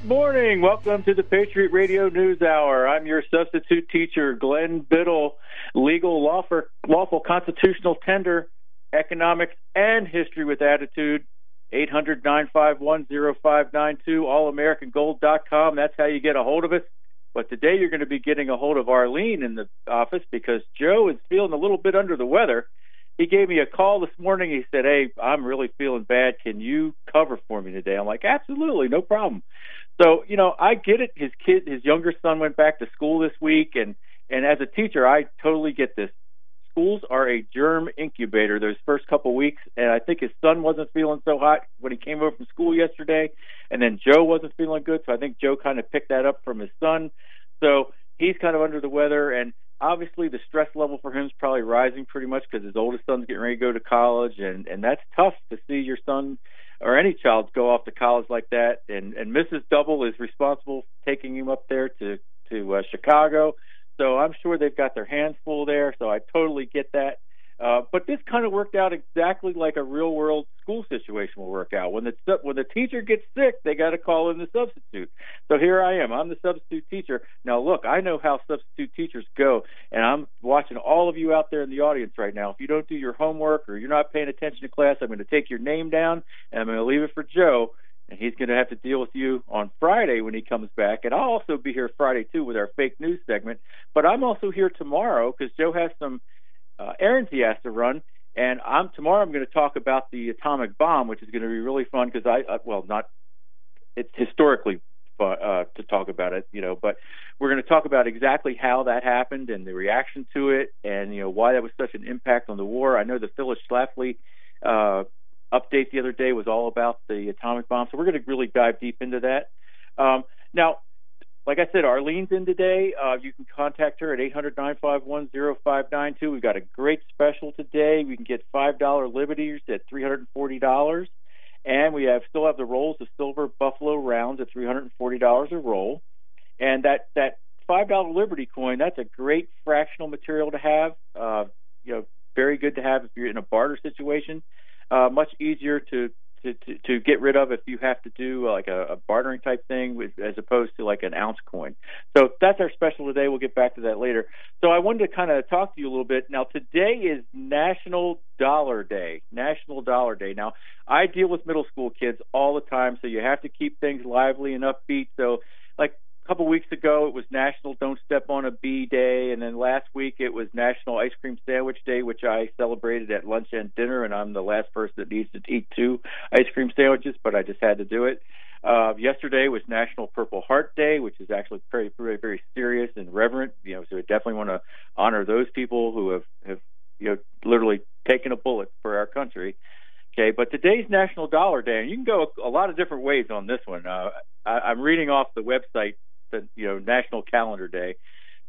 morning. Welcome to the Patriot Radio News Hour. I'm your substitute teacher, Glen, Biddle, legal, lawful constitutional tender, economics, and history with attitude. 800-951-0592, allamericangold.com. That's how you get a hold of us. But today you're going to be getting a hold of Arlene in the office because Joe is feeling a little bit under the weather. He gave me a call this morning. He said, hey, I'm really feeling bad. Can you cover for me today? I'm like, absolutely, no problem. So, I get it. His younger son went back to school this week. And as a teacher, I totally get this. Schools are a germ incubator those first couple of weeks. And I think his son wasn't feeling so hot when he came over from school yesterday. And then Joe wasn't feeling good. So I think Joe kind of picked that up from his son. So he's kind of under the weather. And obviously, the stress level for him is probably rising pretty much because his oldest son's getting ready to go to college, and that's tough to see your son or any child go off to college like that. And Mrs. Double is responsible for taking him up there to Chicago, so I'm sure they've got their hands full there. So I totally get that. But this kind of worked out exactly like a real-world school situation will work out. When the teacher gets sick, they got to call in the substitute. So here I am. I'm the substitute teacher. Now, look, I know how substitute teachers go, and I'm watching all of you out there in the audience right now. If you don't do your homework or you're not paying attention to class, I'm going to take your name down, and I'm going to leave it for Joe, and he's going to have to deal with you on Friday when he comes back. And I'll also be here Friday, too, with our fake news segment. But I'm also here tomorrow because Joe has some errands he has to run, and tomorrow I'm going to talk about the atomic bomb, which is going to be really fun because it's historically fun, to talk about it, but we're going to talk about exactly how that happened and the reaction to it, and why that was such an impact on the war. I know the Phyllis Schlafly update the other day was all about the atomic bomb, so we're going to really dive deep into that. Now, like I said, Arlene's in today. You can contact her at 800-951-0592. We've got a great special today. We can get $5 Liberties at $340. And we still have the rolls of silver Buffalo rounds at $340 a roll. And that $5 Liberty coin, that's a great fractional material to have. Very good to have if you're in a barter situation. Much easier to get rid of if you have to do like a bartering type thing as opposed to like an ounce coin. So that's our special today. We'll get back to that later. So I wanted to kind of talk to you a little bit. Now, today is National Dollar Day. National Dollar Day. Now, I deal with middle school kids all the time, so you have to keep things lively and upbeat. So like a couple weeks ago, it was National Don't Step on a Bee Day, and then last week it was National Ice Cream Sandwich Day, which I celebrated at lunch and dinner, and I'm the last person that needs to eat 2 ice cream sandwiches, but I just had to do it. Yesterday was National Purple Heart Day, which is actually very, very, very serious and reverent. So I definitely want to honor those people who have literally taken a bullet for our country. Okay, but today's National Dollar Day, and you can go a lot of different ways on this one. I'm reading off the website, National Calendar Day.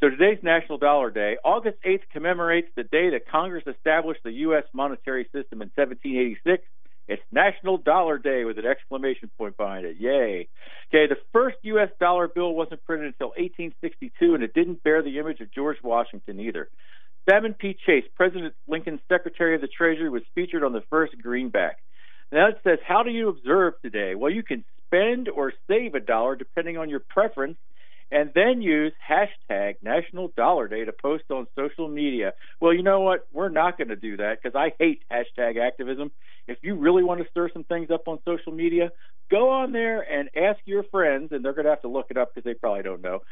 So today's National Dollar Day. August 8th commemorates the day that Congress established the U.S. monetary system in 1786. It's National Dollar Day with an exclamation point behind it. Yay. Okay, the first U.S. dollar bill wasn't printed until 1862, and it didn't bear the image of George Washington either. Salmon P. Chase, President Lincoln's Secretary of the Treasury, was featured on the first greenback. Now it says, how do you observe today? Well, you can spend or save $1 depending on your preference, and then use hashtag National Dollar Day to post on social media. Well, you know what? We're not going to do that because I hate hashtag activism. If you really want to stir some things up on social media, go on there and ask your friends, and they're going to have to look it up because they probably don't know,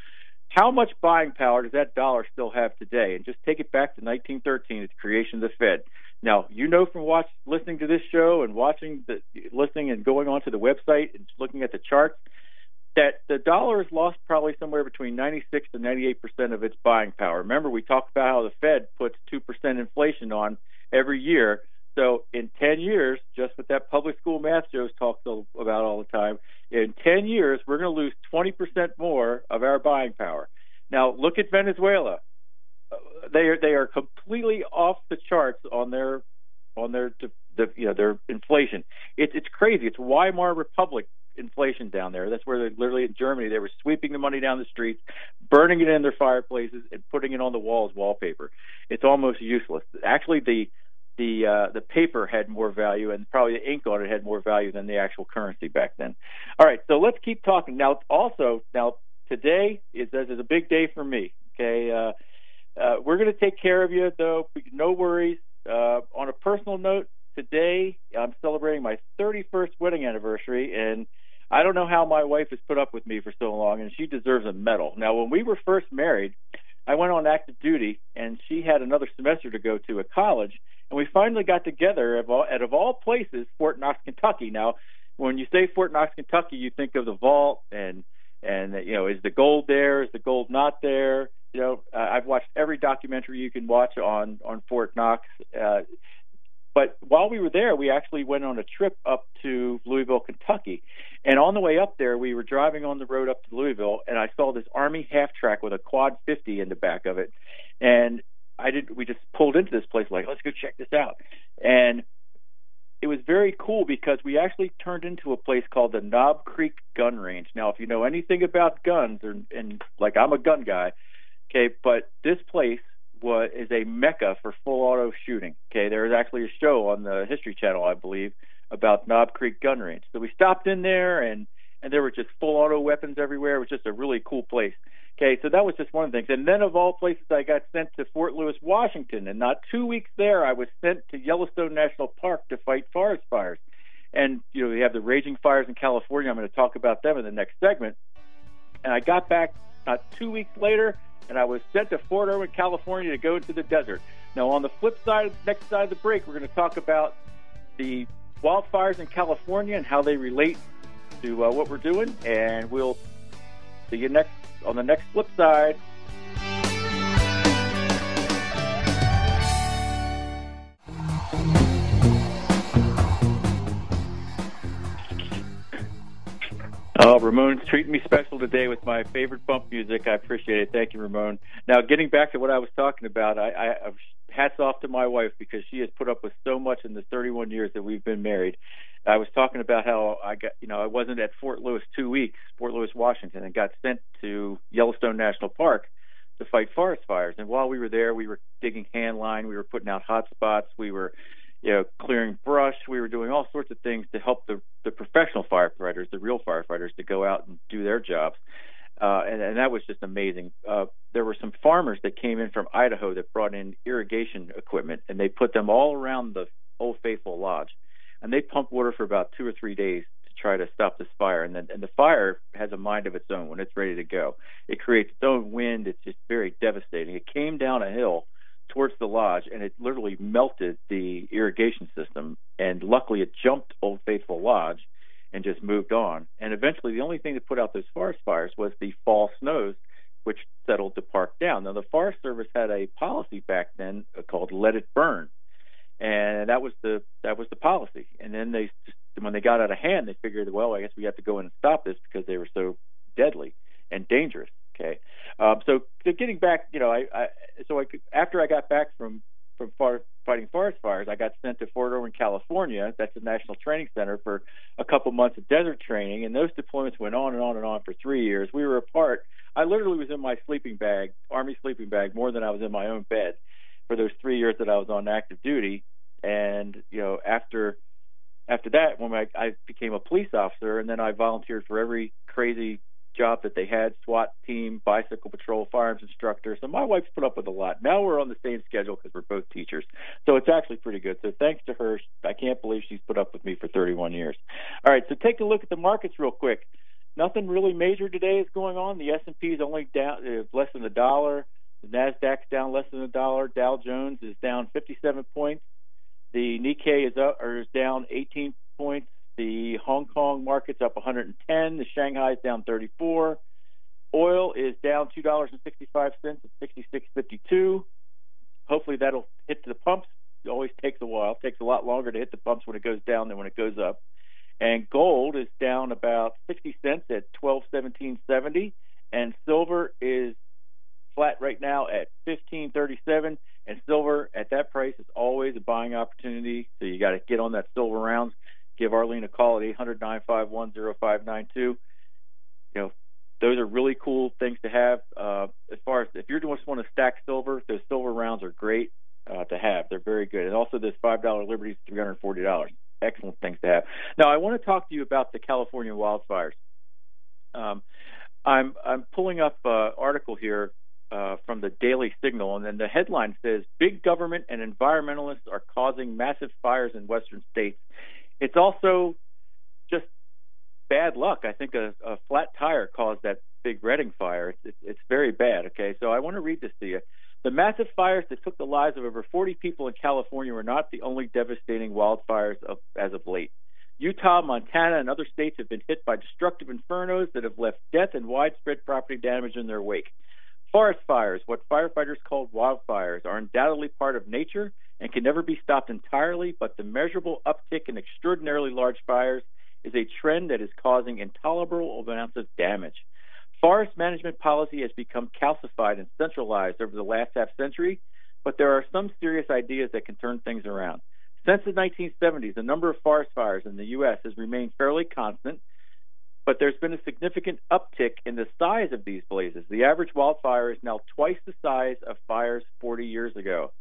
how much buying power does that dollar still have today? And just take it back to 1913, its creation of the Fed. Now, from listening to this show and listening and going onto the website and looking at the charts, that the dollar has lost probably somewhere between 96 to 98% of its buying power. Remember, we talked about how the Fed puts 2% inflation on every year. So in 10 years, just with that public school math Joe's talked about all the time, in 10 years, we're going to lose 20% more of our buying power. Now, look at Venezuela. They are completely off the charts on their inflation. It's crazy. It's Weimar Republic inflation down there. That's where they're literally in Germany. They were sweeping the money down the streets, burning it in their fireplaces, and putting it on the walls wallpaper. It's almost useless. Actually, the the paper had more value, and probably the ink on it had more value than the actual currency back then. All right, so let's keep talking. Now today is a big day for me. Okay, we're going to take care of you, though. No worries. On a personal note, today I'm celebrating my 31st wedding anniversary, and I don't know how my wife has put up with me for so long, and she deserves a medal. Now, when we were first married, I went on active duty, and she had another semester to go to at college, and we finally got together of all places, Fort Knox, Kentucky. Now, when you say Fort Knox, Kentucky, you think of the vault, and is the gold there? Is the gold not there? I've watched every documentary you can watch on Fort Knox. But while we were there, we actually went on a trip up to Louisville, Kentucky. And on the way up there, we were driving on the road up to Louisville, and I saw this Army half-track with a quad 50 in the back of it. And we just pulled into this place like, let's go check this out. And it was very cool because we actually turned into a place called the Knob Creek Gun Range. Now, if you know anything about guns, and like I'm a gun guy, okay, but this place is a mecca for full auto shooting. Okay, there was actually a show on the History Channel, I believe, about Knob Creek Gun Range. So we stopped in there, and there were just full auto weapons everywhere. It was just a really cool place. Okay, so that was just one of the things. And then of all places, I got sent to Fort Lewis, Washington, and not 2 weeks there, I was sent to Yellowstone National Park to fight forest fires. And we have the raging fires in California. I'm going to talk about them in the next segment. And I got back not 2 weeks later, and I was sent to Fort Irwin, California to go into the desert. Now, on the flip side, next side of the break, we're going to talk about the wildfires in California and how they relate to what we're doing, and we'll see you on the next flip side. Oh, Ramon's treating me special today with my favorite bump music. I appreciate it. Thank you, Ramon. Now, getting back to what I was talking about, I hats off to my wife because she has put up with so much in the 31 years that we've been married. I was talking about how I wasn't at Fort Lewis 2 weeks, Fort Lewis, Washington, and got sent to Yellowstone National Park to fight forest fires. And while we were there, we were digging hand line, we were putting out hot spots, we were clearing brush. We were doing all sorts of things to help the professional firefighters, the real firefighters, to go out and do their jobs. And that was just amazing. There were some farmers that came in from Idaho that brought in irrigation equipment, and they put them all around the Old Faithful Lodge. And they pumped water for about 2 or 3 days to try to stop this fire. And the fire has a mind of its own when it's ready to go. It creates its own wind. It's just very devastating. It came down a hill towards the lodge, and it literally melted the irrigation system. And luckily, it jumped Old Faithful Lodge and just moved on. And eventually, the only thing that put out those forest fires was the fall snows, which settled the park down. Now, the Forest Service had a policy back then called "Let It Burn," and that was the policy. And then when they got out of hand, they figured, well, I guess we have to go in and stop this because they were so deadly and dangerous. Okay, so getting back, after I got back from fighting forest fires, I got sent to Fort Irwin, California. That's the National Training Center for a couple months of desert training, and those deployments went on and on and on for 3 years. We were apart. I literally was in my sleeping bag, Army sleeping bag, more than I was in my own bed for those 3 years that I was on active duty. And after that, when I became a police officer, and then I volunteered for every crazy job that they had, SWAT team, bicycle patrol, firearms instructor. So my wife's put up with a lot. Now we're on the same schedule because we're both teachers. So it's actually pretty good. So thanks to her, I can't believe she's put up with me for 31 years. All right, so take a look at the markets real quick. Nothing really major today is going on. The S&P is only down less than $1. The NASDAQ's down less than $1. Dow Jones is down 57 points. The Nikkei is down 18 points. The Hong Kong market's up 110. The Shanghai is down 34. Oil is down $2.65 at 66.52. Hopefully that'll hit the pumps. It always takes a while. It takes a lot longer to hit the pumps when it goes down than when it goes up. And gold is down about 60 cents at $12.17.70. And silver is flat right now at $15.37. And silver at that price is always a buying opportunity. So you got to get on that silver rounds. Give Arlene a call at 800-951-0592. Those are really cool things to have. As far as if you just want to stack silver, those silver rounds are great. to have. They're very good. And also this $5 Liberty is $340. Excellent things to have. Now, I want to talk to you about the California wildfires. I'm pulling up an article here from the Daily Signal, and then the headline says, "Big government and environmentalists are causing massive fires in western states." It's also just bad luck. I think a flat tire caused that big Redding fire. It's very bad, okay? So I want to read this to you. The massive fires that took the lives of over 40 people in California were not the only devastating wildfires as of late. Utah, Montana, and other states have been hit by destructive infernos that have left death and widespread property damage in their wake. Forest fires, what firefighters call wildfires, are undoubtedly part of nature and can never be stopped entirely, but the measurable uptick in extraordinarily large fires is a trend that is causing intolerable amounts of damage. Forest management policy has become calcified and centralized over the last half-century, but there are some serious ideas that can turn things around. Since the 1970s, the number of forest fires in the U.S. has remained fairly constant, but there's been a significant uptick in the size of these blazes. The average wildfire is now twice the size of fires 40 years ago.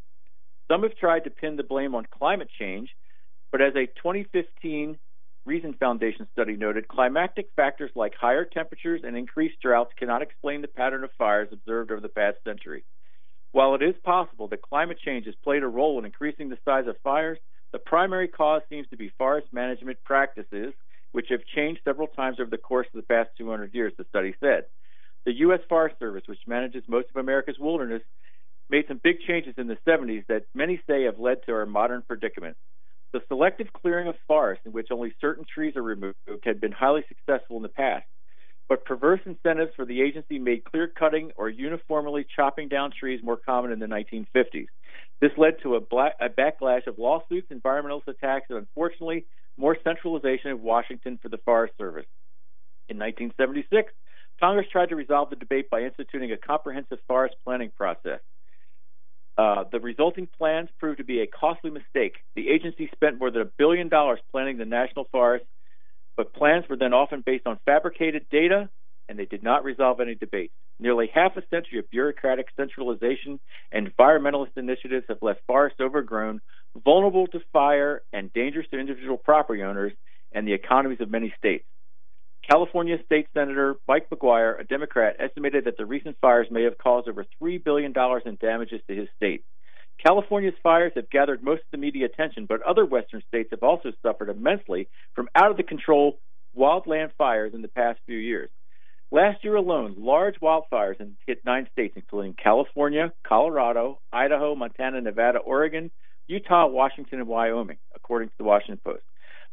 Some have tried to pin the blame on climate change, but as a 2015 Reason Foundation study noted, climatic factors like higher temperatures and increased droughts cannot explain the pattern of fires observed over the past century. While it is possible that climate change has played a role in increasing the size of fires, the primary cause seems to be forest management practices, which have changed several times over the course of the past 200 years, the study said. The U.S. Forest Service, which manages most of America's wilderness, made some big changes in the 70s that many say have led to our modern predicament. The selective clearing of forests, in which only certain trees are removed, had been highly successful in the past, but perverse incentives for the agency made clear-cutting or uniformly chopping down trees more common in the 1950s. This led to a backlash of lawsuits, environmentalist attacks, and unfortunately, more centralization of Washington for the Forest Service. In 1976, Congress tried to resolve the debate by instituting a comprehensive forest planning process. The resulting plans proved to be a costly mistake. The agency spent more than $1 billion planning the national forest, but plans were then often based on fabricated data, and they did not resolve any debates. Nearly half a century of bureaucratic centralization and environmentalist initiatives have left forests overgrown, vulnerable to fire, and dangerous to individual property owners and the economies of many states. California State Senator Mike McGuire, a Democrat, estimated that the recent fires may have caused over $3 billion in damages to his state. California's fires have gathered most of the media attention, but other western states have also suffered immensely from out-of-the-control wildland fires in the past few years. Last year alone, large wildfires hit 9 states, including California, Colorado, Idaho, Montana, Nevada, Oregon, Utah, Washington, and Wyoming, according to the Washington Post.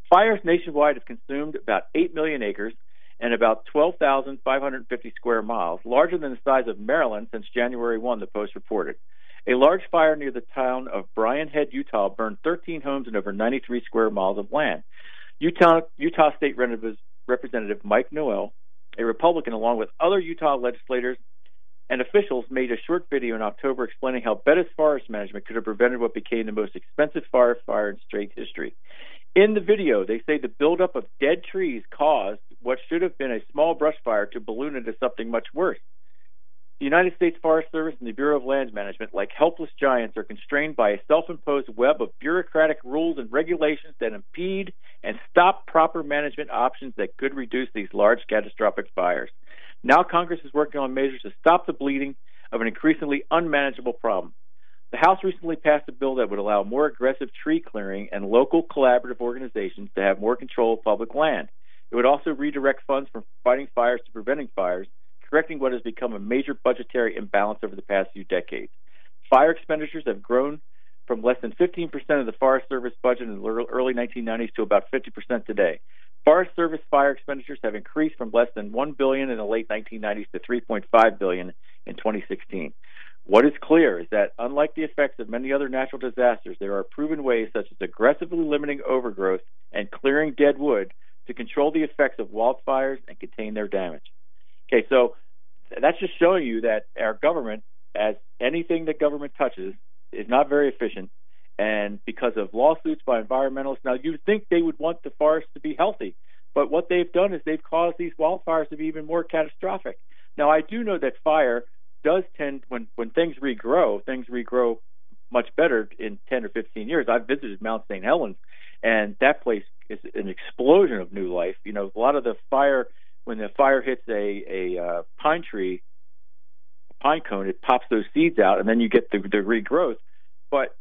Fires nationwide have consumed about 8 million acres and about 12,550 square miles, larger than the size of Maryland since January 1, the Post reported. A large fire near the town of Bryan Head, Utah, burned 13 homes and over 93 square miles of land. Utah State Representative Mike Noel, a Republican, along with other Utah legislators and officials, made a short video in October explaining how better forest management could have prevented what became the most expensive forest fire in state history. In the video, they say the buildup of dead trees caused what should have been a small brush fire to balloon into something much worse. The United States Forest Service and the Bureau of Land Management, like helpless giants, are constrained by a self-imposed web of bureaucratic rules and regulations that impede and stop proper management options that could reduce these large catastrophic fires. Now Congress is working on measures to stop the bleeding of an increasingly unmanageable problem. The House recently passed a bill that would allow more aggressive tree clearing and local collaborative organizations to have more control of public land. It would also redirect funds from fighting fires to preventing fires, correcting what has become a major budgetary imbalance over the past few decades. Fire expenditures have grown from less than 15% of the Forest Service budget in the early 1990s to about 50% today. Forest Service fire expenditures have increased from less than $1 billion in the late 1990s to $3.5 billion in 2016. What is clear is that, unlike the effects of many other natural disasters, there are proven ways, such as aggressively limiting overgrowth and clearing dead wood, to control the effects of wildfires and contain their damage. Okay, so that's just showing you that our government, as anything that government touches, is not very efficient. And because of lawsuits by environmentalists, now you'd think they would want the forests to be healthy, but what they've done is they've caused these wildfires to be even more catastrophic. Now, I do know that fire does tend, when things regrow much better in 10 or 15 years. I've visited Mount St. Helens, and that place is an explosion of new life. You know, a lot of the fire, when the fire hits a pine tree, a pine cone, it pops those seeds out, and then you get the regrowth. But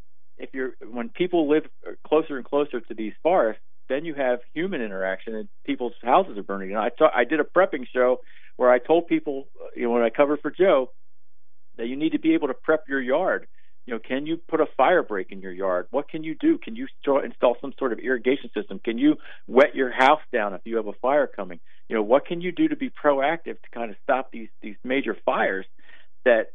when people live closer and closer to these forests, then you have human interaction, and people's houses are burning. And I did a prepping show where I told people, you know, when I covered for Joe, that you need to be able to prep your yard. You know, can you put a fire break in your yard? What can you do? Can you install some sort of irrigation system? Can you wet your house down if you have a fire coming? You know, what can you do to be proactive to kind of stop these major fires that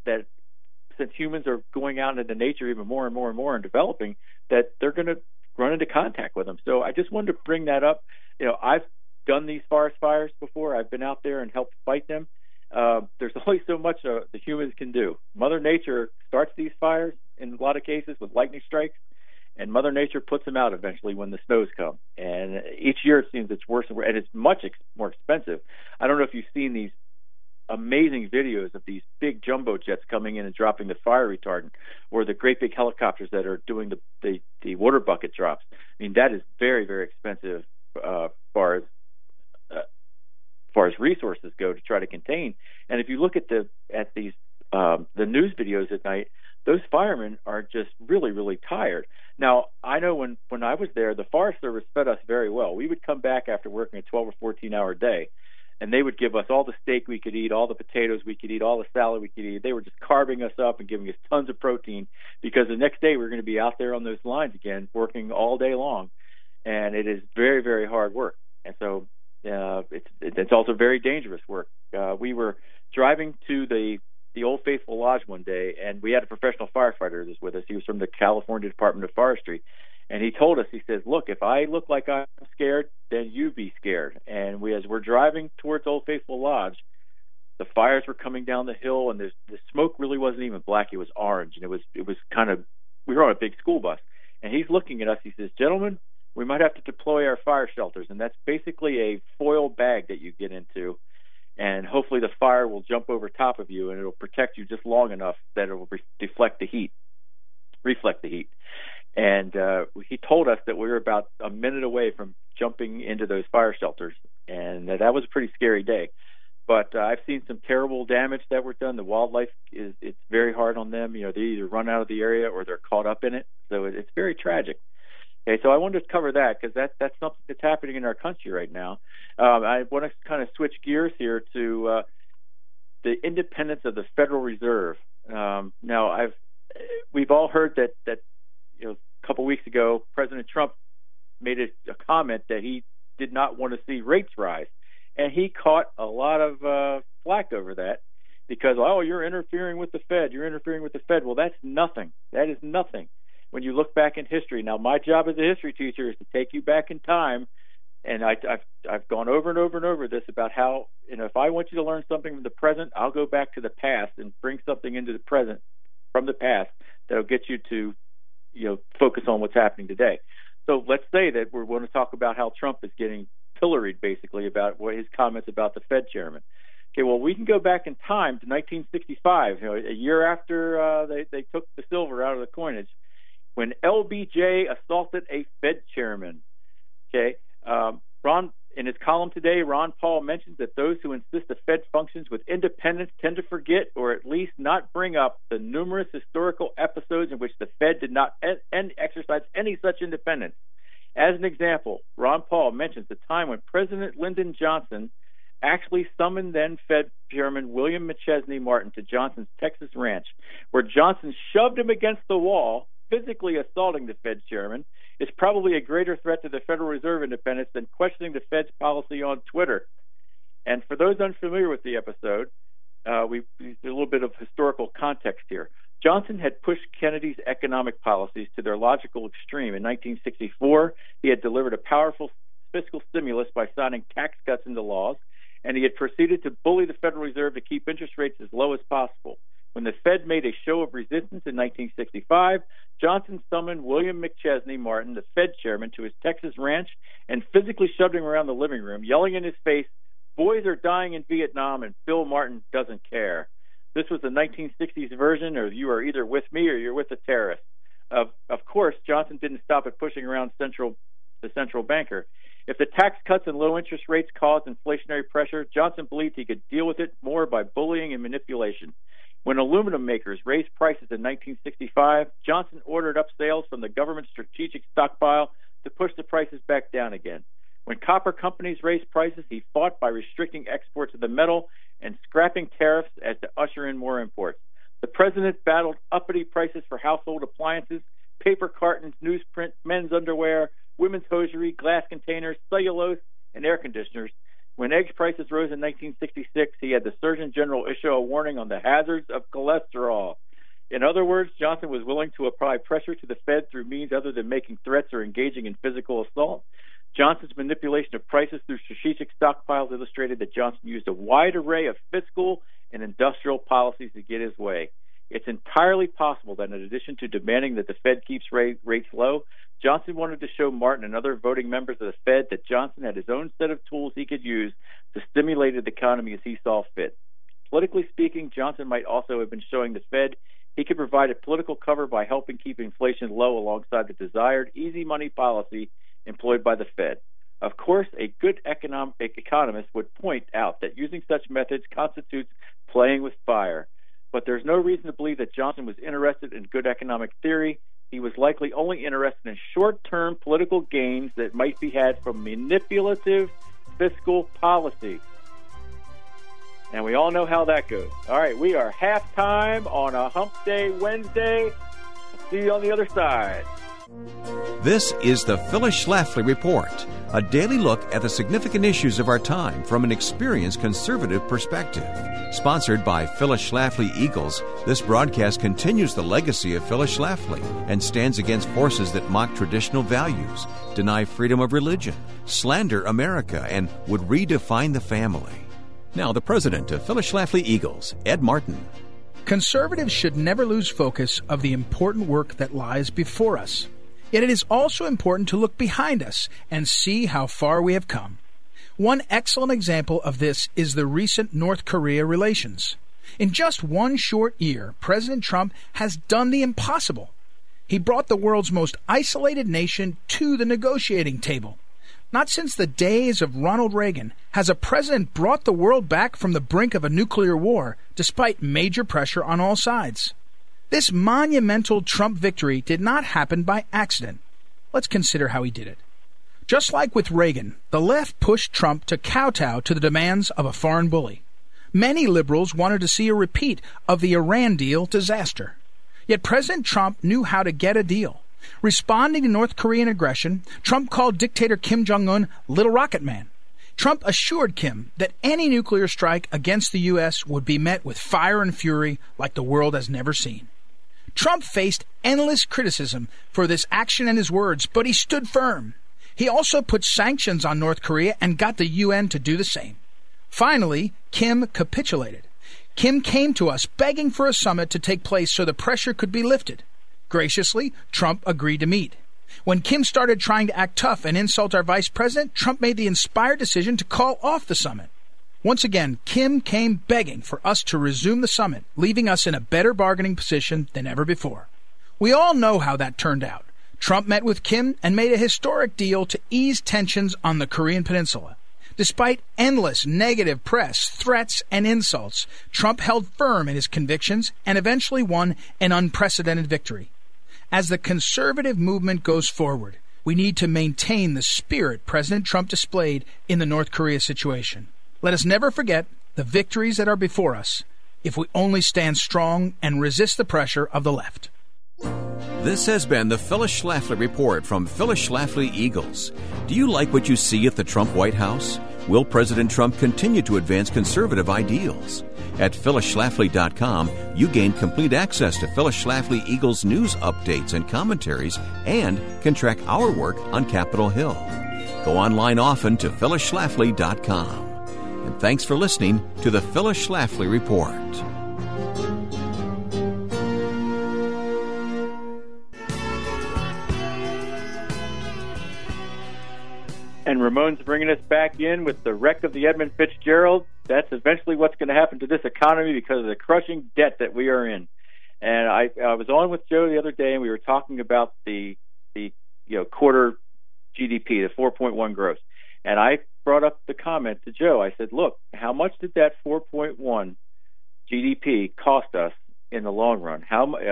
since humans are going out into nature even more and more and more and developing, that they're going to run into contact with them. So I just wanted to bring that up. You know, I've done these forest fires before. I've been out there and helped fight them. There's only so much the humans can do. Mother Nature starts these fires in a lot of cases with lightning strikes, and Mother Nature puts them out eventually when the snows come. And each year it seems it's worse, and it's much more expensive. I don't know if you've seen these amazing videos of these big jumbo jets coming in and dropping the fire retardant, or the great big helicopters that are doing the water bucket drops. I mean, that is very, very expensive far as resources go to try to contain. And if you look at the news videos at night, those firemen are just really, really tired. Now, I know when I was there, the Forest Service fed us very well. We would come back after working a 12 or 14-hour day, and they would give us all the steak we could eat, all the potatoes we could eat, all the salad we could eat. They were just carving us up and giving us tons of protein, because the next day we were going to be out there on those lines again, working all day long. And it is very, very hard work. And so it's also very dangerous work. We were driving to the Old Faithful Lodge one day, and we had a professional firefighter that was with us. He was from the California Department of Forestry. And he told us, he says, look, if I look like I'm scared, then you be scared. And as we're driving towards Old Faithful Lodge, the fires were coming down the hill, and the smoke really wasn't even black. It was orange, and it was kind of, we were on a big school bus. And he's looking at us. He says, gentlemen, we might have to deploy our fire shelters. And that's basically a foil bag that you get into, and hopefully the fire will jump over top of you, and it'll protect you just long enough that it will reflect the heat. And he told us that we were about a minute away from jumping into those fire shelters, and that was a pretty scary day. But I've seen some terrible damage that were done. The wildlife it's very hard on them. You know, they either run out of the area or they're caught up in it. So it's very tragic. Okay, so I wanted to cover that because that's something that's happening in our country right now. I want to kind of switch gears here to the independence of the Federal Reserve. Now, we've all heard that you know, a couple weeks ago, President Trump made a comment that he did not want to see rates rise, and he caught a lot of flack over that because, oh, you're interfering with the Fed. You're interfering with the Fed. Well, that's nothing. That is nothing. When you look back in history, now my job as a history teacher is to take you back in time, and I've gone over and over and over this about how, you know, if I want you to learn something from the present, I'll go back to the past and bring something into the present from the past that'll get you to, you know, focus on what's happening today. So let's say that we're going to talk about how Trump is getting pilloried, basically, about what his comments about the Fed chairman. Okay, well, we can go back in time to 1965, you know, a year after they took the silver out of the coinage, when LBJ assaulted a Fed chairman. Okay, in his column today, Ron Paul mentions that those who insist the Fed functions with independence tend to forget, or at least not bring up, the numerous historical episodes in which the Fed did not exercise any such independence. As an example, Ron Paul mentions the time when President Lyndon Johnson actually summoned then Fed Chairman William McChesney Martin to Johnson's Texas ranch, where Johnson shoved him against the wall, physically assaulting the Fed chairman, is probably a greater threat to the Federal Reserve independence than questioning the Fed's policy on Twitter. And for those unfamiliar with the episode, there's a little bit of historical context here. Johnson had pushed Kennedy's economic policies to their logical extreme. In 1964, he had delivered a powerful fiscal stimulus by signing tax cuts into laws, and he had proceeded to bully the Federal Reserve to keep interest rates as low as possible. When the Fed made a show of resistance in 1965, Johnson summoned William McChesney Martin, the Fed chairman, to his Texas ranch and physically shoved him around the living room, yelling in his face, "Boys are dying in Vietnam and Bill Martin doesn't care." This was the 1960s version of "you are either with me or you're with the terrorists." Of course, Johnson didn't stop at pushing around the central banker. If the tax cuts and low interest rates caused inflationary pressure, Johnson believed he could deal with it more by bullying and manipulation. When aluminum makers raised prices in 1965, Johnson ordered up sales from the government's strategic stockpile to push the prices back down again. When copper companies raised prices, he fought by restricting exports of the metal and scrapping tariffs as to usher in more imports. The president battled uppity prices for household appliances, paper cartons, newsprint, men's underwear, women's hosiery, glass containers, cellulose, and air conditioners. When eggs prices rose in 1966, he had the Surgeon General issue a warning on the hazards of cholesterol. In other words, Johnson was willing to apply pressure to the Fed through means other than making threats or engaging in physical assault. Johnson's manipulation of prices through strategic stockpiles illustrated that Johnson used a wide array of fiscal and industrial policies to get his way. It's entirely possible that in addition to demanding that the Fed keeps rates low, Johnson wanted to show Martin and other voting members of the Fed that Johnson had his own set of tools he could use to stimulate the economy as he saw fit. Politically speaking, Johnson might also have been showing the Fed he could provide a political cover by helping keep inflation low alongside the desired easy money policy employed by the Fed. Of course, a good economist would point out that using such methods constitutes playing with fire. But there's no reason to believe that Johnson was interested in good economic theory. He was likely only interested in short-term political gains that might be had from manipulative fiscal policy. And we all know how that goes. All right, we are halftime on a Hump Day Wednesday. I'll see you on the other side. This is the Phyllis Schlafly Report, a daily look at the significant issues of our time from an experienced conservative perspective. Sponsored by Phyllis Schlafly Eagles, this broadcast continues the legacy of Phyllis Schlafly and stands against forces that mock traditional values, deny freedom of religion, slander America, and would redefine the family. Now, the president of Phyllis Schlafly Eagles, Ed Martin. Conservatives should never lose focus of the important work that lies before us. Yet it is also important to look behind us and see how far we have come. One excellent example of this is the recent North Korea relations. In just one short year, President Trump has done the impossible. He brought the world's most isolated nation to the negotiating table. Not since the days of Ronald Reagan has a president brought the world back from the brink of a nuclear war, despite major pressure on all sides. This monumental Trump victory did not happen by accident. Let's consider how he did it. Just like with Reagan, the left pushed Trump to kowtow to the demands of a foreign bully. Many liberals wanted to see a repeat of the Iran deal disaster. Yet President Trump knew how to get a deal. Responding to North Korean aggression, Trump called dictator Kim Jong-un Little Rocket Man. Trump assured Kim that any nuclear strike against the U.S. would be met with fire and fury like the world has never seen. Trump faced endless criticism for this action and his words, but he stood firm. He also put sanctions on North Korea and got the UN to do the same. Finally, Kim capitulated. Kim came to us begging for a summit to take place so the pressure could be lifted. Graciously, Trump agreed to meet. When Kim started trying to act tough and insult our vice president, Trump made the inspired decision to call off the summit. Once again, Kim came begging for us to resume the summit, leaving us in a better bargaining position than ever before. We all know how that turned out. Trump met with Kim and made a historic deal to ease tensions on the Korean Peninsula. Despite endless negative press, threats, and insults, Trump held firm in his convictions and eventually won an unprecedented victory. As the conservative movement goes forward, we need to maintain the spirit President Trump displayed in the North Korea situation. Let us never forget the victories that are before us if we only stand strong and resist the pressure of the left. This has been the Phyllis Schlafly Report from Phyllis Schlafly Eagles. Do you like what you see at the Trump White House? Will President Trump continue to advance conservative ideals? At phyllisschlafly.com, you gain complete access to Phyllis Schlafly Eagles news updates and commentaries and can track our work on Capitol Hill. Go online often to phyllisschlafly.com. And thanks for listening to the Phyllis Schlafly Report. And Ramon's bringing us back in with the wreck of the Edmund Fitzgerald. That's eventually what's going to happen to this economy because of the crushing debt that we are in. And I was on with Joe the other day, and we were talking about the quarter GDP, the 4.1 gross. And I brought up the comment to Joe. I said, look, how much did that 4.1 GDP cost us in the long run?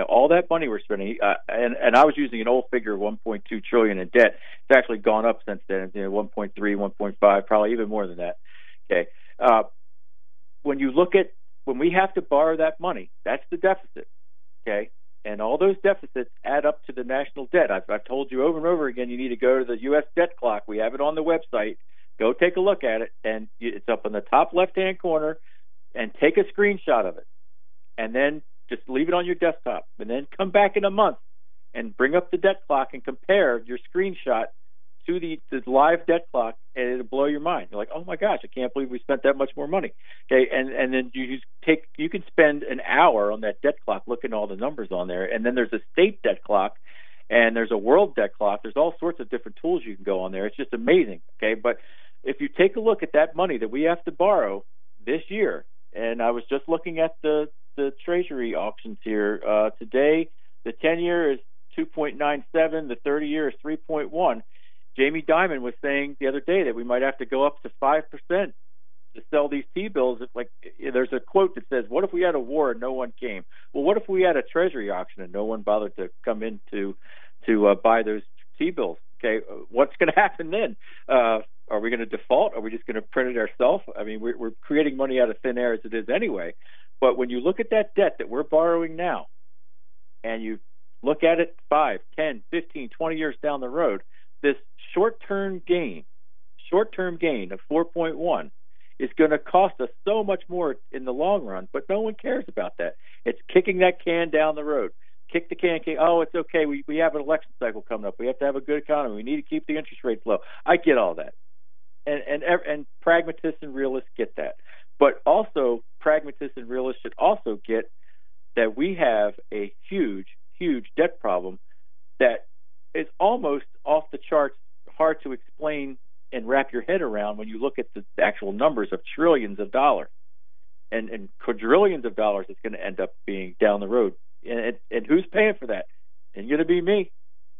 All that money we're spending, and I was using an old figure of 1.2 trillion in debt. It's actually gone up since then, 1.3, 1.5, probably even more than that. Okay. When you look at when we have to borrow that money, that's the deficit. Okay. And all those deficits add up to the national debt. I've told you over and over again, you need to go to the U.S. debt clock. We have it on the website. Go take a look at it, and it's up in the top left-hand corner, and take a screenshot of it, and then just leave it on your desktop, and then come back in a month and bring up the debt clock and compare your screenshot to the live debt clock, and it'll blow your mind. You're like, oh my gosh, I can't believe we spent that much more money. Okay, and then you can spend an hour on that debt clock looking at all the numbers on there, and then there's a state debt clock, and there's a world debt clock. There's all sorts of different tools you can go on there. It's just amazing. Okay, but if you take a look at that money that we have to borrow this year, and I was just looking at the Treasury auctions here today, the 10-year is 2.97, the 30-year is 3.1. Jamie Dimon was saying the other day that we might have to go up to 5% to sell these T-bills. Like, there's a quote that says, what if we had a war and no one came? Well, what if we had a Treasury auction and no one bothered to come in to buy those T-bills? Okay, what's going to happen then? Are we going to default? Are we just going to print it ourselves? I mean, we're creating money out of thin air as it is anyway. But when you look at that debt that we're borrowing now, and you look at it 5, 10, 15, 20 years down the road, this short-term gain of 4.1 is going to cost us so much more in the long run, but no one cares about that. It's kicking that can down the road. Kick the can. Oh, it's okay. We have an election cycle coming up. We have to have a good economy. We need to keep the interest rates low. I get all that. And pragmatists and realists get that. But also, pragmatists and realists should also get that we have a huge, huge debt problem that is almost off the charts, hard to explain and wrap your head around when you look at the actual numbers of trillions of dollars and quadrillions of dollars it's going to end up being down the road. And who's paying for that? It's going to be me.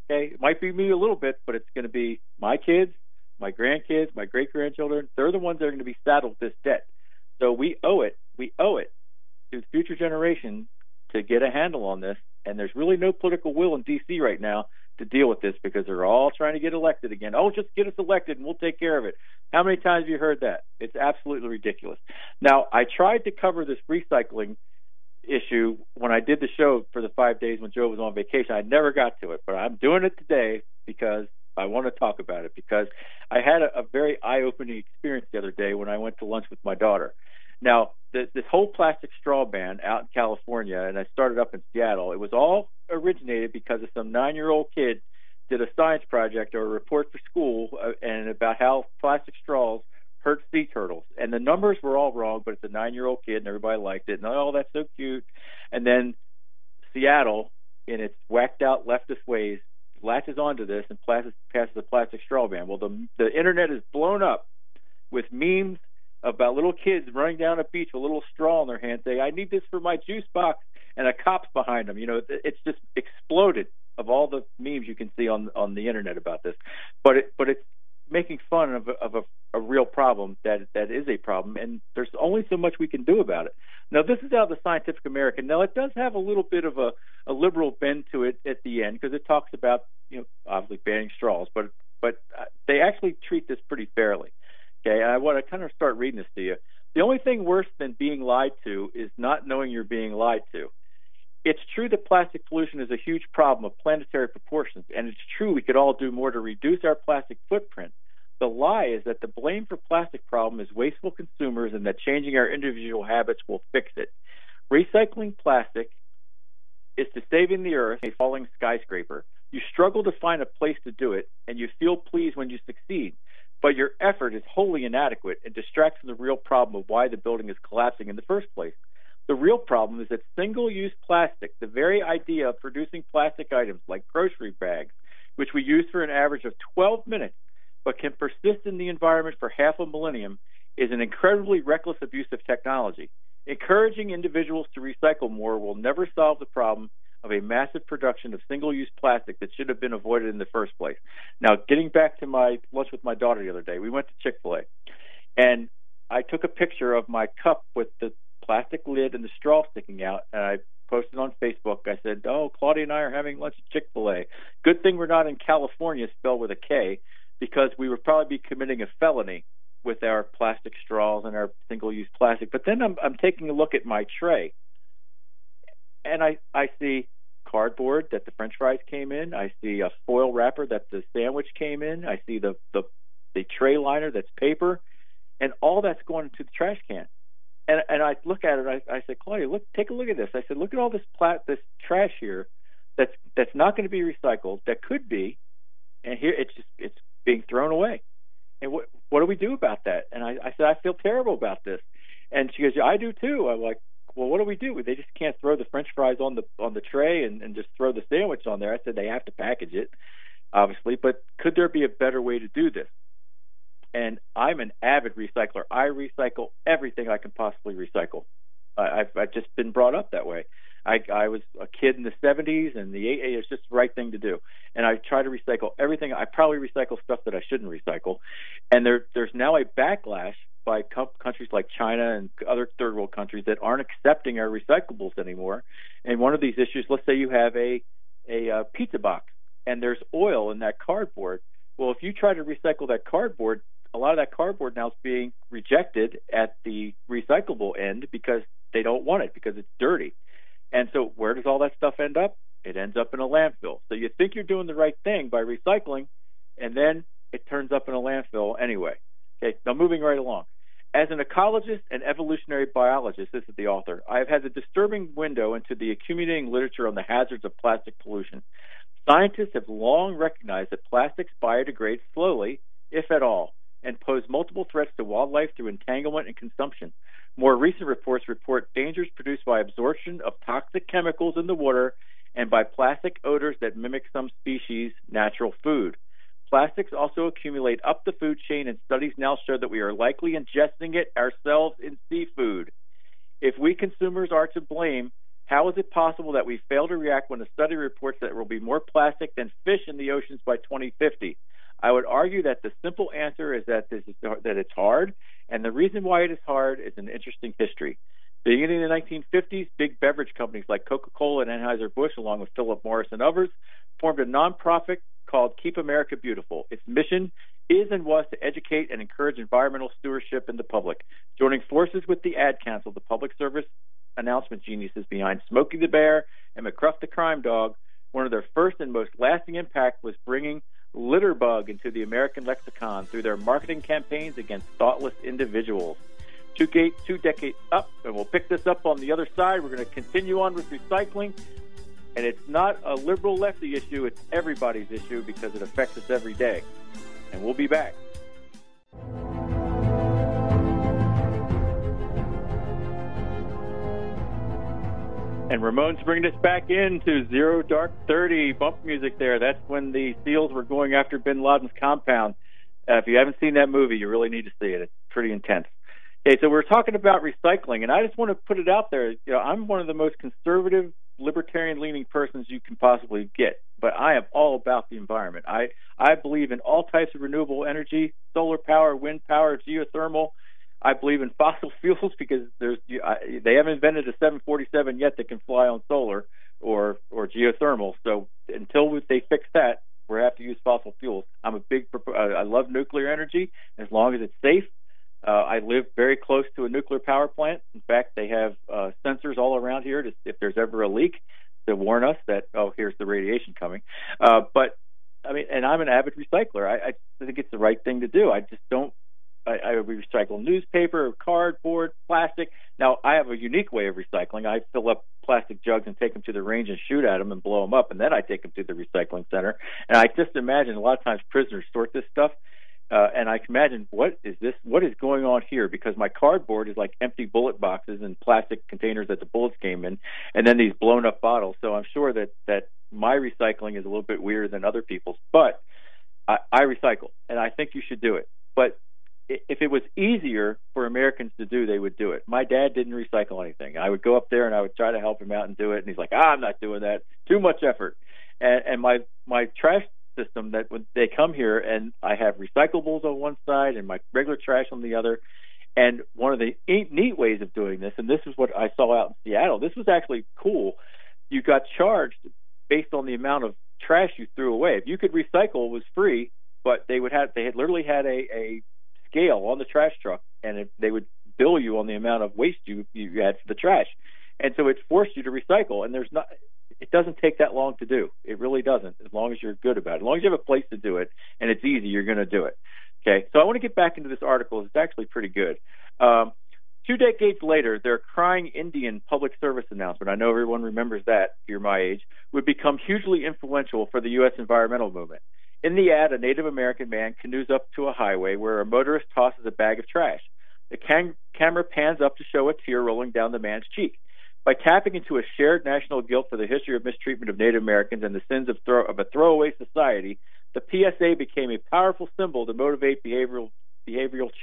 Okay, it might be me a little bit, but it's going to be my kids, my grandkids, my great-grandchildren. They're the ones that are going to be saddled with this debt. So we owe it to the future generation to get a handle on this. And there's really no political will in D.C. right now to deal with this because they're all trying to get elected again. Oh, just get us elected and we'll take care of it. How many times have you heard that? It's absolutely ridiculous. Now, I tried to cover this recycling issue when I did the show for the 5 days when Joe was on vacation. I never got to it, but I'm doing it today because I want to talk about it, because I had a very eye-opening experience the other day when I went to lunch with my daughter. Now, this whole plastic straw ban out in California, and I started up in Seattle, it was all originated because of some 9-year-old kid did a science project or a report for school and about how plastic straws hurt sea turtles. And the numbers were all wrong, but it's a 9-year-old kid and everybody liked it. And, oh, that's so cute. And then Seattle, in its whacked-out leftist ways, latches onto this and passes the plastic straw ban. Well, the Internet is blown up with memes about little kids running down a beach with a little straw in their hand saying, I need this for my juice box, and a cop's behind them. You know, it's just exploded of all the memes you can see on the Internet about this. But it's making fun of a real problem that is a problem, and there's only so much we can do about it. Now, this is out of the Scientific American. Now, it does have a little bit of a liberal bend to it at the end because it talks about, obviously banning straws, but they actually treat this pretty fairly. Okay, I want to kind of start reading this to you. The only thing worse than being lied to is not knowing you're being lied to. It's true that plastic pollution is a huge problem of planetary proportions, and it's true we could all do more to reduce our plastic footprint. The lie is that the blame for plastic problem is wasteful consumers and that changing our individual habits will fix it. Recycling plastic is to saving the earth, a falling skyscraper. You struggle to find a place to do it, and you feel pleased when you succeed. But your effort is wholly inadequate and distracts from the real problem of why the building is collapsing in the first place. The real problem is that single-use plastic, the very idea of producing plastic items like grocery bags, which we use for an average of 12 minutes, but can persist in the environment for half a millennium, is an incredibly reckless abuse of technology. Encouraging individuals to recycle more will never solve the problem of a massive production of single-use plastic that should have been avoided in the first place. Now, getting back to my lunch with my daughter the other day, we went to Chick-fil-A, and I took a picture of my cup with the plastic lid and the straw sticking out, and I posted on Facebook. I said, "Oh, Claudia and I are having lunch at Chick-fil-A. Good thing we're not in California, spelled with a K, because we would probably be committing a felony with our plastic straws and our single-use plastic." But then I'm taking a look at my tray, and I see cardboard that the French fries came in. I see a foil wrapper that the sandwich came in. I see the tray liner that's paper, and all that's going into the trash can. And I look at it. I said, "Claudia, take a look at this." I said, "Look at all this trash here that's not going to be recycled. That could be, and here it's being thrown away. And what do we do about that?" And I said, "I feel terrible about this." And she goes, "Yeah, I do too." I'm like, "Well, what do we do? They just can't throw the French fries on the tray and just throw the sandwich on there." I said, "They have to package it, obviously, but could there be a better way to do this?" And I'm an avid recycler. I recycle everything I can possibly recycle. I've just been brought up that way. I was a kid in the 70s and the 80s. It's just the right thing to do. And I try to recycle everything. I probably recycle stuff that I shouldn't recycle. And there's now a backlash by countries like China and other third world countries that aren't accepting our recyclables anymore. And one of these issues, let's say you have a pizza box and there's oil in that cardboard. Well, if you try to recycle that cardboard, a lot of that cardboard now is being rejected at the recyclable end because they don't want it, because it's dirty. And so where does all that stuff end up? It ends up in a landfill. So you think you're doing the right thing by recycling, and then it turns up in a landfill anyway. Okay, now moving right along. As an ecologist and evolutionary biologist, this is the author, I have had a disturbing window into the accumulating literature on the hazards of plastic pollution. Scientists have long recognized that plastics biodegrade slowly, if at all, and pose multiple threats to wildlife through entanglement and consumption. More recent reports report dangers produced by absorption of toxic chemicals in the water and by plastic odors that mimic some species' natural food. Plastics also accumulate up the food chain, and studies now show that we are likely ingesting it ourselves in seafood. If we consumers are to blame, how is it possible that we fail to react when a study reports that there will be more plastic than fish in the oceans by 2050? I would argue that the simple answer is that it's hard, and the reason why it is hard is an interesting history. Beginning in the 1950s, big beverage companies like Coca-Cola and Anheuser-Busch, along with Philip Morris and others, formed a nonprofit called Keep America Beautiful. Its mission is and was to educate and encourage environmental stewardship in the public. Joining forces with the Ad Council, the public service announcement geniuses behind Smokey the Bear and McCruff the Crime Dog, one of their first and most lasting impact was bringing litterbug into the American lexicon through their marketing campaigns against thoughtless individuals. Two decades up, and we'll pick this up on the other side. We're going to continue on with recycling, and it's not a liberal lefty issue, it's everybody's issue because it affects us every day. And we'll be back. And Ramon's bringing us back into Zero Dark 30 bump music there. That's when the SEALs were going after bin Laden's compound. If you haven't seen that movie, you really need to see it. It's pretty intense. Okay, so we're talking about recycling, and I just want to put it out there. You know, I'm one of the most conservative, libertarian-leaning persons you can possibly get, but I am all about the environment. I believe in all types of renewable energy, solar power, wind power, geothermal. I believe in fossil fuels because they haven't invented a 747 yet that can fly on solar or geothermal. So until they fix that, we have to use fossil fuels. I'm a big I love nuclear energy as long as it's safe. I live very close to a nuclear power plant. In fact, they have sensors all around here if there's ever a leak to warn us that, oh, here's the radiation coming. But I mean, and I'm an avid recycler. I think it's the right thing to do. I just don't. I recycle newspaper, cardboard, plastic. Now, I have a unique way of recycling. I fill up plastic jugs and take them to the range and shoot at them and blow them up, and then I take them to the recycling center. And I just imagine a lot of times prisoners sort this stuff, and I can imagine what is going on here, because my cardboard is like empty bullet boxes and plastic containers that the bullets came in, and then these blown up bottles. So I'm sure that my recycling is a little bit weirder than other people's, but I recycle, and I think you should do it. But if it was easier for Americans to do, they would do it. My dad didn't recycle anything. I would go up there and I would try to help him out and do it, and he's like, I'm not doing that. Too much effort. And my trash system, that when they come here and I have recyclables on one side and my regular trash on the other. And one of the neat ways of doing this, and this is what I saw out in Seattle, this was actually cool. You got charged based on the amount of trash you threw away. If you could recycle, it was free, but they had literally had a scale on the trash truck, and they would bill you on the amount of waste you had for the trash. And so it forced you to recycle, and it doesn't take that long to do. It really doesn't, as long as you're good about it. As long as you have a place to do it and it's easy, you're going to do it. Okay, so I want to get back into this article. It's actually pretty good. 2 decades later, their crying Indian public service announcement, I know everyone remembers that if you're my age, would become hugely influential for the U.S. environmental movement. In the ad, a Native American man canoes up to a highway where a motorist tosses a bag of trash. The camera pans up to show a tear rolling down the man's cheek. By tapping into a shared national guilt for the history of mistreatment of Native Americans and the sins of a throwaway society, the PSA became a powerful symbol to motivate behavioral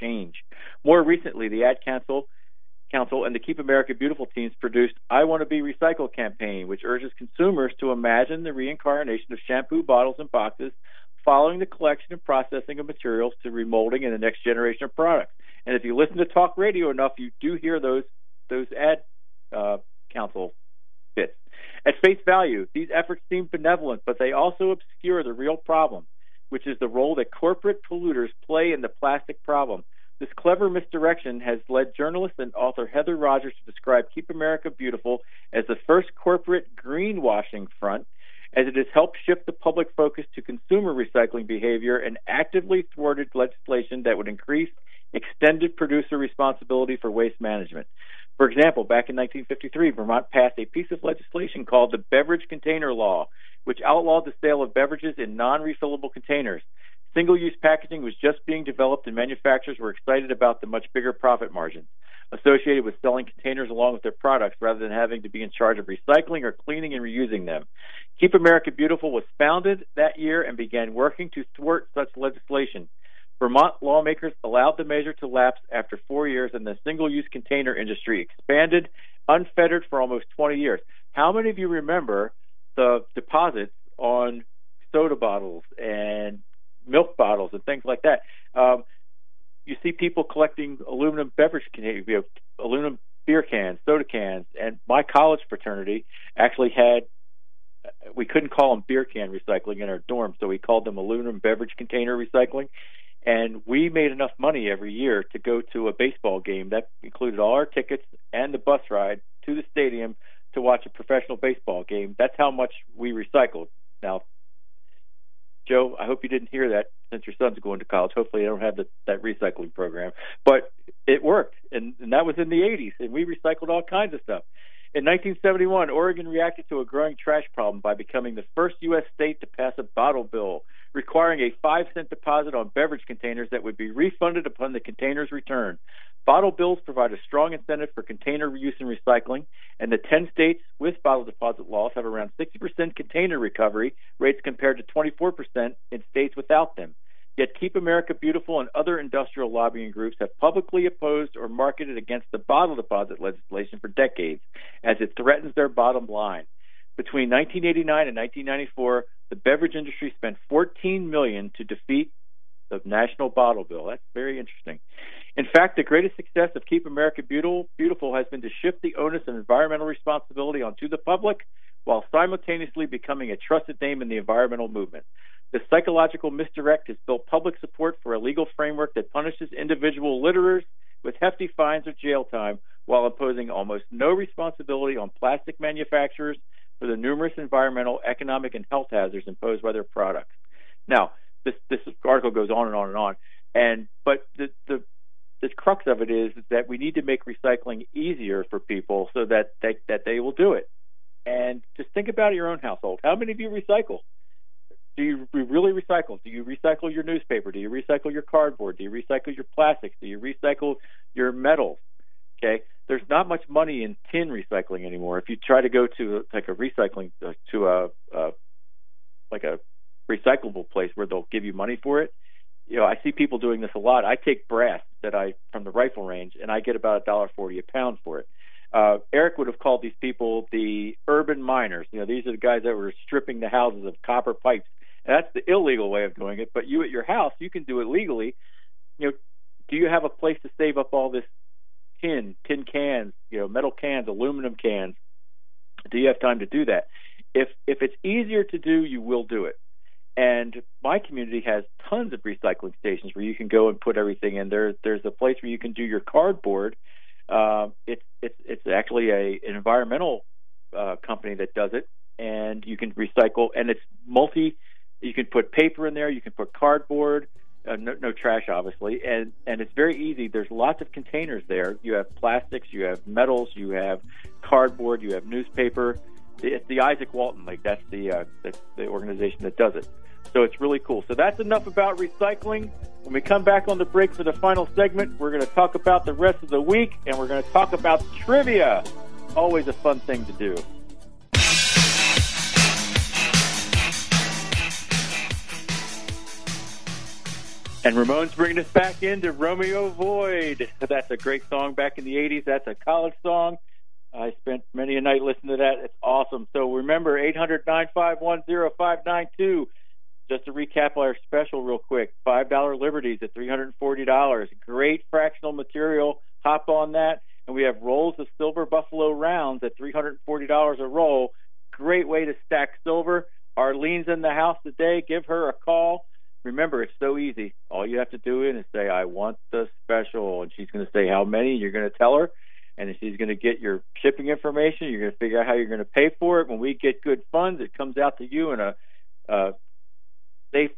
change. More recently, the Ad Council and the Keep America Beautiful teams produced I Want to Be Recycled campaign, which urges consumers to imagine the reincarnation of shampoo bottles and boxes following the collection and processing of materials to remolding in the next generation of products. And if you listen to talk radio enough, you do hear those Ad Council bits. At face value, these efforts seem benevolent, but they also obscure the real problem, which is the role that corporate polluters play in the plastic problem. This clever misdirection has led journalist and author Heather Rogers to describe Keep America Beautiful as the first corporate greenwashing front, as it has helped shift the public focus to consumer recycling behavior and actively thwarted legislation that would increase extended producer responsibility for waste management. For example, back in 1953, Vermont passed a piece of legislation called the Beverage Container Law, which outlawed the sale of beverages in non-refillable containers. Single-use packaging was just being developed, and manufacturers were excited about the much bigger profit margins associated with selling containers along with their products rather than having to be in charge of recycling or cleaning and reusing them. Keep America Beautiful was founded that year and began working to thwart such legislation. Vermont lawmakers allowed the measure to lapse after 4 years, and the single-use container industry expanded unfettered for almost 20 years. How many of you remember the deposits on soda bottles and milk bottles and things like that? You see people collecting aluminum beverage containers, aluminum beer cans, soda cans, and my college fraternity actually had, we couldn't call them beer can recycling in our dorm, so we called them aluminum beverage container recycling. And we made enough money every year to go to a baseball game. That included all our tickets and the bus ride to the stadium to watch a professional baseball game. That's how much we recycled. Now, Joe, I hope you didn't hear that since your son's going to college. Hopefully they don't have that recycling program. But it worked, and that was in the 80s, and we recycled all kinds of stuff. In 1971, Oregon reacted to a growing trash problem by becoming the first U.S. state to pass a bottle bill requiring a 5-cent deposit on beverage containers that would be refunded upon the container's return. Bottle bills provide a strong incentive for container reuse and recycling, and the 10 states with bottle deposit laws have around 60% container recovery rates compared to 24% in states without them. Yet Keep America Beautiful and other industrial lobbying groups have publicly opposed or marketed against the bottle deposit legislation for decades, as it threatens their bottom line. Between 1989 and 1994, the beverage industry spent $14 million to defeat the national bottle bill. That's very interesting. In fact, the greatest success of Keep America Beautiful has been to shift the onus of environmental responsibility onto the public while simultaneously becoming a trusted name in the environmental movement. The psychological misdirect has built public support for a legal framework that punishes individual litterers with hefty fines or jail time while imposing almost no responsibility on plastic manufacturers for the numerous environmental, economic, and health hazards imposed by their products. Now, this article goes on and on and on, but the crux of it is that we need to make recycling easier for people so that they will do it. And just think about your own household. How many of you recycle? Do you really recycle? Do you recycle your newspaper? Do you recycle your cardboard? Do you recycle your plastics? Do you recycle your metals? Okay, there's not much money in tin recycling anymore. If you try to go to like a recycling to a recyclable place where they'll give you money for it, I see people doing this a lot. I take brass from the rifle range, and I get about $1.40 a pound for it. Eric would have called these people the urban miners. These are the guys that were stripping the houses of copper pipes. And that's the illegal way of doing it. But you at your house, you can do it legally. Do you have a place to save up all this tin cans, metal cans, aluminum cans? Do you have time to do that? If it's easier to do, you will do it. And my community has tons of recycling stations where you can go and put everything in. There's a place where you can do your cardboard. It's actually an environmental company that does it, and you can recycle. And it's you can put paper in there. You can put cardboard. No trash, obviously, and it's very easy. There's lots of containers there. You have plastics, you have metals, you have cardboard, you have newspaper. It's the Isaac Walton League. That's the organization that does it. So it's really cool. So that's enough about recycling. When we come back on the break for the final segment, we're going to talk about the rest of the week, and we're going to talk about trivia. Always a fun thing to do. And Ramon's bringing us back into Romeo Void. That's a great song back in the 80s. That's a college song. I spent many a night listening to that. It's awesome. So remember, 800-951-0592. Just to recap our special real quick, $5 Liberties at $340. Great fractional material. Hop on that. And we have rolls of silver buffalo rounds at $340 a roll. Great way to stack silver. Arlene's in the house today. Give her a call. Remember, it's so easy. All you have to do is say, I want the special. And she's going to say how many. You're going to tell her. And she's going to get your shipping information. You're going to figure out how you're going to pay for it. When we get good funds, it comes out to you in a safe,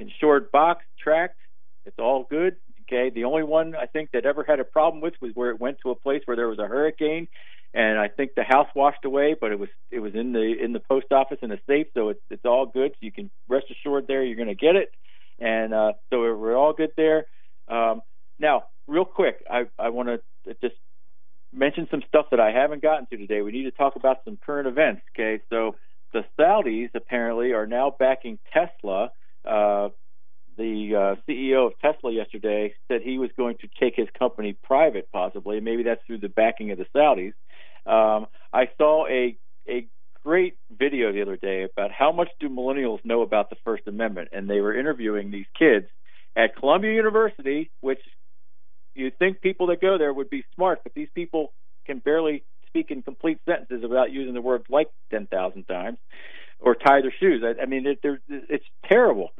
insured box, tracked. It's all good. Okay. The only one I think that ever had a problem with was where it went to a place where there was a hurricane, and I think the house washed away, but it was in the post office in a safe, so it's all good. So you can rest assured there you're going to get it, and so we're all good there. Now, real quick, I want to just mention some stuff that I haven't gotten to today. We need to talk about some current events. Okay, so the Saudis apparently are now backing Tesla. The CEO of Tesla yesterday said he was going to take his company private, possibly. Maybe that's through the backing of the Saudis. I saw a great video the other day about how much do millennials know about the First Amendment, and they were interviewing these kids at Columbia University, which you'd think people that go there would be smart, but these people can barely speak in complete sentences without using the word like 10,000 times or tie their shoes. I mean, it's terrible.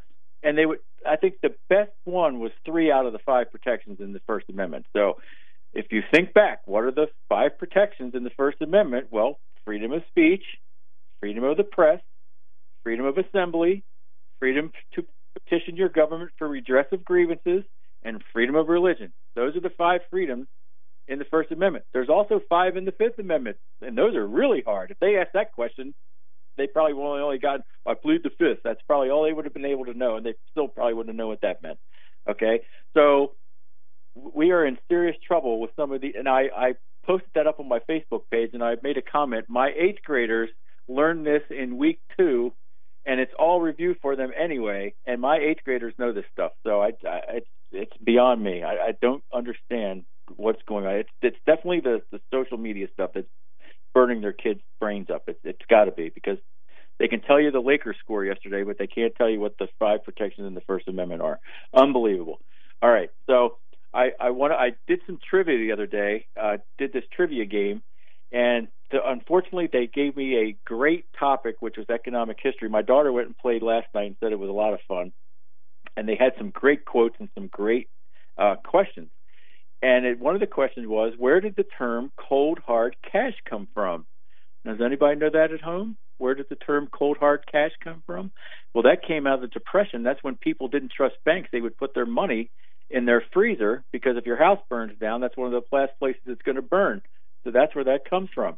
And I think the best one was 3 out of the 5 protections in the First Amendment. So if you think back, what are the 5 protections in the First Amendment? Well, freedom of speech, freedom of the press, freedom of assembly, freedom to petition your government for redress of grievances, and freedom of religion. Those are the 5 freedoms in the First Amendment. There's also 5 in the Fifth Amendment, and those are really hard. If they asked that question, they probably only got, I plead the Fifth. That's probably all they would have been able to know, and they still probably wouldn't know what that meant. Okay? So we are in serious trouble with some of the, and I posted that up on my Facebook page, and I made a comment. My 8th graders learned this in week 2, and it's all review for them anyway, and my 8th graders know this stuff. So it's beyond me. I don't understand what's going on. It's definitely the social media stuff that's burning their kids' brains up. It's got to be, because they can tell you the Lakers score yesterday, but they can't tell you what the 5 protections in the First Amendment are. Unbelievable. All right, so I did some trivia the other day. Did this trivia game, and unfortunately they gave me a great topic, which was economic history. My daughter went and played last night and said it was a lot of fun, and they had some great quotes and some great questions. And one of the questions was, where did the term cold hard cash come from? Now, does anybody know that at home? Where did the term cold hard cash come from? Well, that came out of the Depression. That's when people didn't trust banks. They would put their money in their freezer, because if your house burns down, that's one of the last places it's going to burn. So that's where that comes from.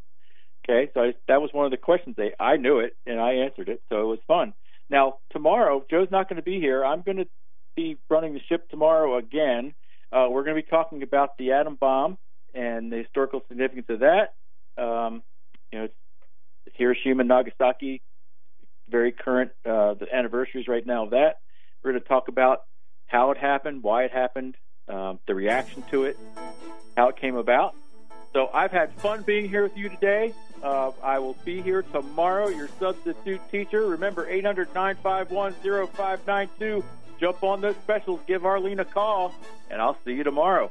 Okay, so that was one of the questions. I knew it, and I answered it, so it was fun. Now, tomorrow, Joe's not going to be here. I'm going to be running the ship tomorrow again. We're going to be talking about the atom bomb and the historical significance of that. It's Hiroshima and Nagasaki, very current, the anniversaries right now of that. We're going to talk about how it happened, why it happened, the reaction to it, how it came about. So I've had fun being here with you today. I will be here tomorrow, your substitute teacher. Remember, 800-951-0592. Jump on those specials. Give Arlene a call, and I'll see you tomorrow.